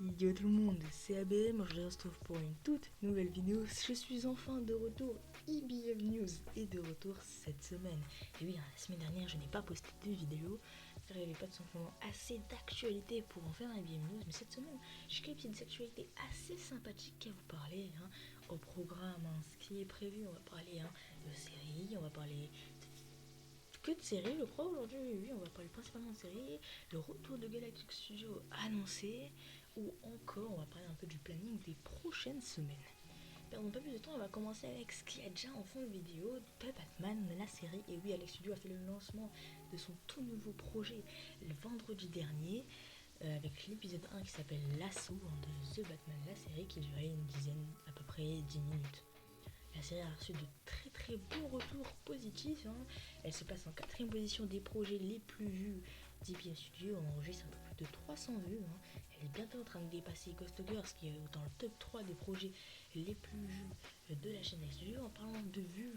Yo tout le monde, c'est ABM, je vous retrouve pour une toute nouvelle vidéo. Je suis enfin de retour, IBM News est de retour cette semaine. Et oui, la semaine dernière je n'ai pas posté de vidéo car il n'y avait pas tout simplement assez d'actualité pour en faire un IBM News. Mais cette semaine, j'ai quelques petites actualités assez sympathiques à vous parler. Au programme, ce qui est prévu, on va parler de séries, on va parler que de séries, je crois, aujourd'hui. Oui, on va parler principalement de séries. Le retour de Galactic Studio annoncé. Ou encore, on va parler un peu du planning des prochaines semaines. Perdons pas plus de temps, on va commencer avec ce qu'il y a déjà en fond de vidéo de Batman, la série. Et oui, Alex Studio a fait le lancement de son tout nouveau projet le vendredi dernier. Avec l'épisode 1 qui s'appelle L'Assaut de The Batman, la série qui durait une dizaine, à peu près 10 minutes. La série a reçu de très bons retours positifs. Elle se place en 4ème position des projets les plus vus d'IBM Studio. On enregistre un peu plus de 300 vues. Elle est bientôt en train de dépasser Ghost Girls qui est dans le top 3 des projets les plus vus de la chaîne Studio. En parlant de vues,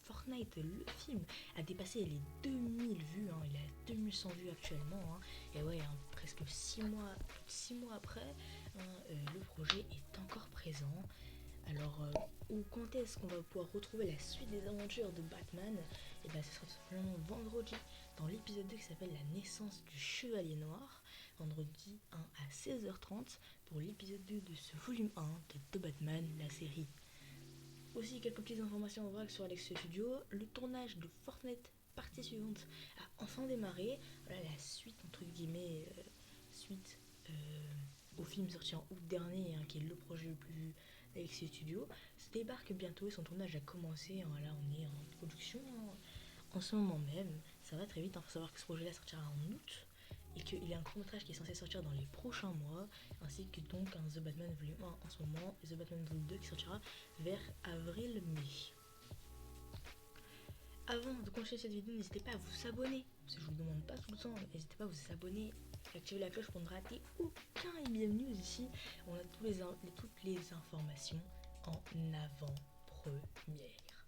Fortnite, le film, a dépassé les 2000 vues. Il est à 2100 vues actuellement. Et ouais, presque 6 mois après, le projet est encore présent. Alors, quand est-ce qu'on va pouvoir retrouver la suite des aventures de Batman? Et bien, ce sera tout simplement vendredi dans l'épisode 2 qui s'appelle La naissance du Chevalier Noir. Vendredi 1 à 16h30 pour l'épisode 2 de ce volume 1 de The Batman, la série. Aussi, quelques petites informations en vrac sur Alex Studio. Le tournage de Fortnite partie suivante a enfin démarré. Voilà la suite, entre guillemets, suite au film sorti en août dernier, qui est le projet le plus vu d'Alex Studio, se débarque bientôt et son tournage a commencé. Là, on est en production en ce moment même. Ça va très vite. Il faut savoir que ce projet-là sortira en août et qu'il y a un court-métrage qui est censé sortir dans les prochains mois, ainsi que donc un The Batman Volume 1 en ce moment et The Batman Volume 2 qui sortira vers avril-mai. Avant de continuer cette vidéo, n'hésitez pas à vous abonner, parce que je vous demande pas tout le temps, n'hésitez pas à vous abonner, activer la cloche pour ne rater aucun IBM News ici. On a toutes les informations en avant-première.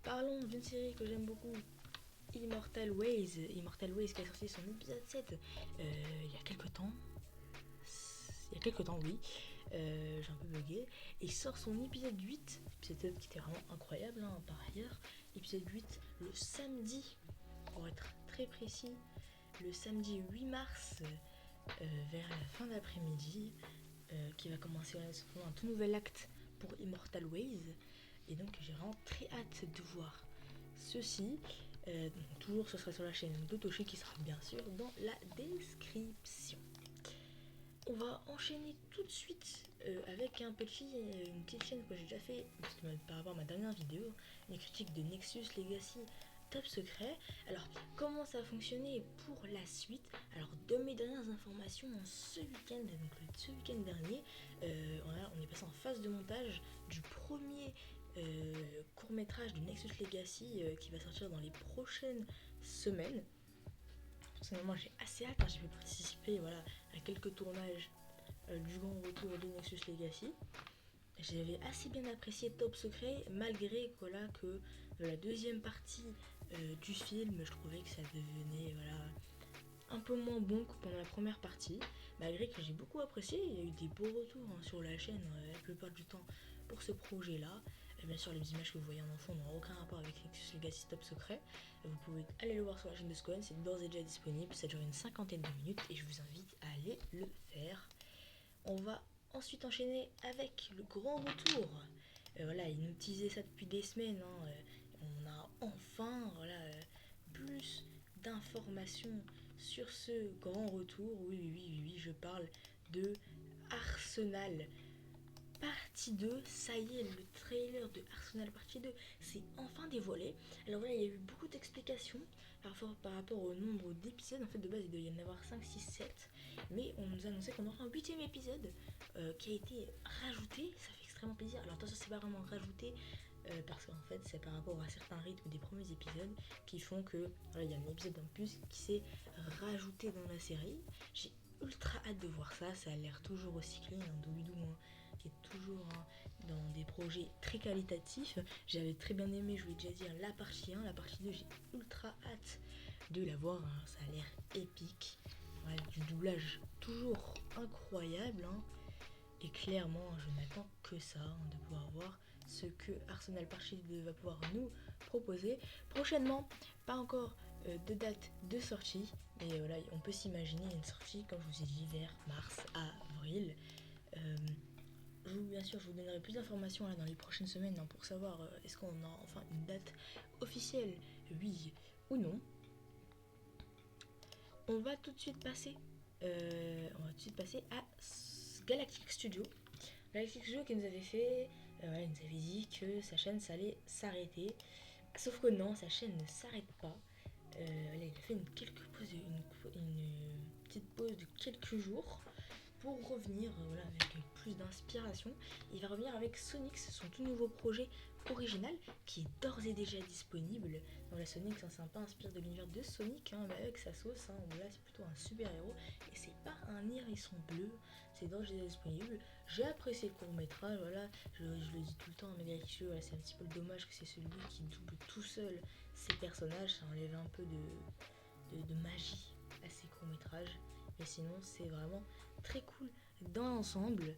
Parlons d'une série que j'aime beaucoup, Immortal Ways. Immortal Ways qui a sorti son épisode 7 il y a quelques temps. Oui. J'ai un peu bugué. Et sort son épisode 8, épisode 7 qui était vraiment incroyable par ailleurs. Épisode 8 le samedi, pour être très précis, le samedi 8 mars vers la fin d'après-midi, qui va commencer un tout nouvel acte pour Immortal Ways. Et donc j'ai vraiment très hâte de voir ceci. Donc, toujours ce sera sur la chaîne de Toshi qui sera bien sûr dans la description. On va enchaîner tout de suite avec une petite chaîne que j'ai déjà fait par rapport à ma dernière vidéo, une critique de Nexus Legacy Top Secret. Alors, comment ça a fonctionné pour la suite? Alors, de mes dernières informations, ce week-end dernier, on est passé en phase de montage du premier court-métrage de Nexus Legacy qui va sortir dans les prochaines semaines. Personnellement, j'ai assez hâte, j'ai pu participer à quelques tournages du grand retour de Nexus Legacy. J'avais assez bien apprécié Top Secret, malgré que la deuxième partie du film, je trouvais que ça devenait un peu moins bon que pendant la première partie, malgré que j'ai beaucoup apprécié. Il y a eu des beaux retours sur la chaîne la plupart du temps pour ce projet-là. Et bien sûr, les images que vous voyez en enfant n'ont aucun rapport avec Nexus Legacy Top Secret. Vous pouvez aller le voir sur la chaîne de Scoen, c'est d'ores et déjà disponible. Ça dure une 50aine de minutes et je vous invite à aller le faire. On va ensuite enchaîner avec le grand retour. Ils nous teasaient ça depuis des semaines. On a enfin plus d'informations sur ce grand retour. Oui, je parle de Arsenal partie 2, ça y est, le trailer de Arsenal partie 2 c'est enfin dévoilé. Alors il y a eu beaucoup d'explications par rapport au nombre d'épisodes. En fait, de base, il devait y en avoir 5, 6, 7. Mais on nous a annoncé qu'on aura un 8ème épisode qui a été rajouté. Ça fait extrêmement plaisir. Alors attention, c'est pas vraiment rajouté parce qu'en fait, c'est par rapport à certains rythmes des premiers épisodes qui font que il y a un épisode en plus qui s'est rajouté dans la série. J'ai ultra hâte de voir ça. Ça a l'air toujours aussi clean, doudou, qui est toujours dans des projets très qualitatifs. J'avais très bien aimé, je vous l'ai déjà dit, la partie 1, la partie 2, j'ai ultra hâte de la voir, ça a l'air épique. Du doublage toujours incroyable, hein. Et clairement, je n'attends que ça, hein, de pouvoir voir ce que Arsenal Parchis va pouvoir nous proposer prochainement. Pas encore de date de sortie, mais voilà, on peut s'imaginer une sortie, comme je vous ai dit, vers mars, avril. Bien sûr, je vous donnerai plus d'informations là dans les prochaines semaines, hein, pour savoir est-ce qu'on a enfin une date officielle, oui ou non. On va tout de suite passer, à Galactic Studio. Galactic Studio qui nous avait fait, voilà, il nous avait dit que sa chaîne ça allait s'arrêter. Sauf que non, sa chaîne ne s'arrête pas. Là, il a fait une petite pause de quelques jours pour revenir, voilà, avec plus d'inspiration. Il va revenir avec Sonics, son tout nouveau projet original qui est d'ores et déjà disponible. Dans la Sonics, hein, c'est un peu inspiré de l'univers de Sonic, hein, mais avec sa sauce. Hein, voilà, c'est plutôt un super héros et c'est pas un hérisson bleu. C'est d'ores et déjà disponible. J'ai apprécié le court métrage, voilà, je le dis tout le temps, mais voilà, c'est un petit peu dommage que c'est celui qui double tout seul ces personnages. Ça enlève un peu de magie à ces courts métrages. Mais sinon, c'est vraiment très cool dans l'ensemble.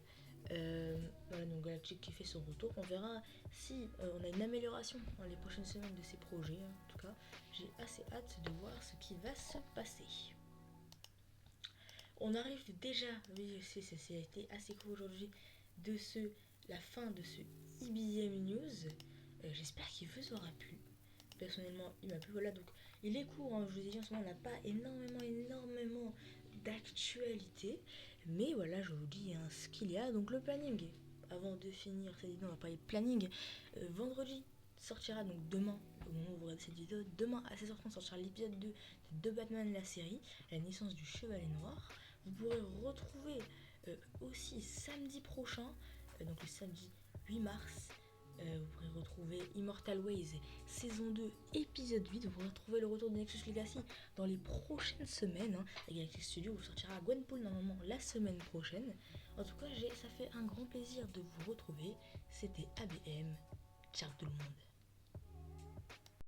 Voilà, donc Galactic qui fait son retour. On verra si on a une amélioration dans les prochaines semaines de ces projets. En tout cas, j'ai assez hâte de voir ce qui va se passer. On arrive déjà, oui, ça a été assez cool aujourd'hui, de la fin de ce IBM News. J'espère qu'il vous aura plu. Personnellement, il m'a plu. Voilà, donc il est court, hein, je vous ai dit, en ce moment on n'a pas énormément d'actualité, mais voilà, je vous dis, hein, ce qu'il y a. Donc le planning, avant de finir cette vidéo, on va parler de planning. Vendredi sortira, donc demain, au moment où vous regardez cette vidéo, demain à 16h30 sortira l'épisode 2 de Batman la série, la naissance du Chevalier Noir. Vous pourrez retrouver aussi samedi prochain, donc le samedi 8 mars, vous pourrez retrouver Immortal Ways saison 2 épisode 8. Vous pourrez retrouver le retour de Nexus Legacy dans les prochaines semaines, hein. Et Galactic Studio vous sortira à Gwenpool normalement la semaine prochaine. En tout cas, ça fait un grand plaisir de vous retrouver. C'était ABM. Ciao tout le monde.